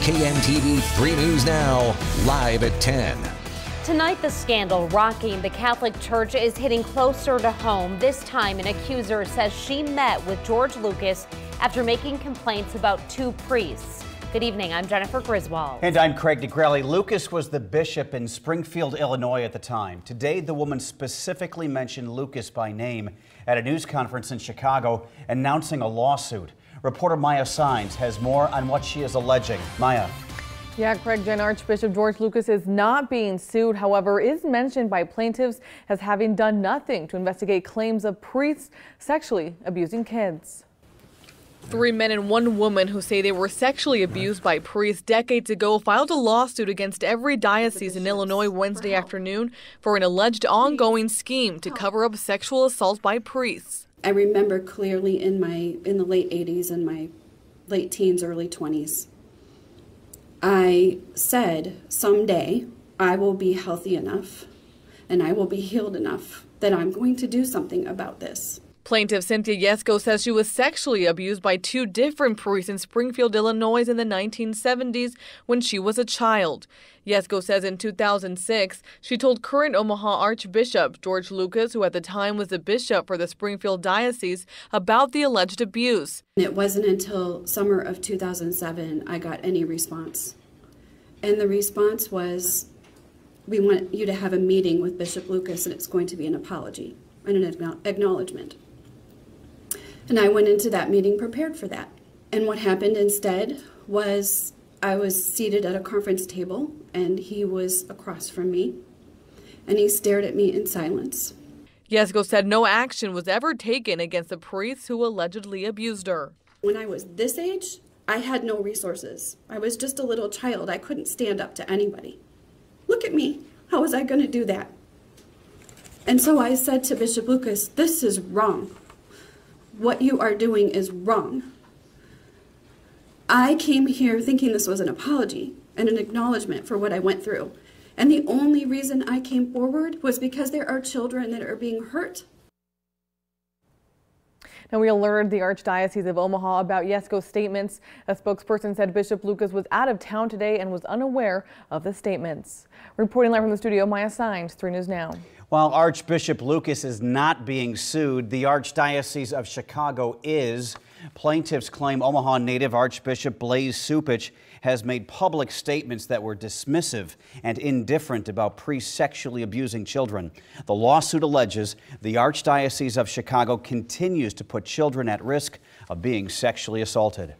KMTV 3 News Now, live at 10. Tonight, the scandal rocking the Catholic Church is hitting closer to home. This time, an accuser says she met with George Lucas after making complaints about 2 priests. Good evening, I'm Jennifer Griswold. And I'm Craig DeGrelli. Lucas was the bishop in Springfield, Illinois at the time. Today, the woman specifically mentioned Lucas by name at a news conference in Chicago, announcing a lawsuit. Reporter Maya Sines has more on what she is alleging. Maya. Yeah, Craig, Jen, Archbishop George Lucas is not being sued, however, is mentioned by plaintiffs as having done nothing to investigate claims of priests sexually abusing kids. 3 men and 1 woman who say they were sexually abused by priests decades ago filed a lawsuit against every diocese in Illinois Wednesday afternoon for an alleged ongoing scheme to cover up sexual assault by priests. I remember clearly in the late 80s and my late teens, early 20s, I said someday I will be healthy enough and I will be healed enough that I'm going to do something about this. Plaintiff Cynthia Yesko says she was sexually abused by 2 different priests in Springfield, Illinois in the 1970s when she was a child. Yesko says in 2006, she told current Omaha Archbishop George Lucas, who at the time was the bishop for the Springfield Diocese, about the alleged abuse. It wasn't until summer of 2007 I got any response. And the response was, we want you to have a meeting with Bishop Lucas and it's going to be an apology and an acknowledgement. And I went into that meeting prepared for that. And what happened instead was I was seated at a conference table and he was across from me and he stared at me in silence. Yesko said no action was ever taken against the priests who allegedly abused her. When I was this age, I had no resources. I was just a little child. I couldn't stand up to anybody. Look at me. How was I going to do that? And so I said to Bishop Lucas, this is wrong. What you are doing is wrong. I came here thinking this was an apology and an acknowledgement for what I went through. And the only reason I came forward was because there are children that are being hurt. Now, we alerted the Archdiocese of Omaha about Yesko's statements. A spokesperson said Bishop Lucas was out of town today and was unaware of the statements. Reporting live from the studio, Maya Sines, 3 News Now. While Archbishop Lucas is not being sued, the Archdiocese of Chicago is. Plaintiffs claim Omaha native Archbishop Blaise Cupich has made public statements that were dismissive and indifferent about priests sexually abusing children. The lawsuit alleges the Archdiocese of Chicago continues to put children at risk of being sexually assaulted.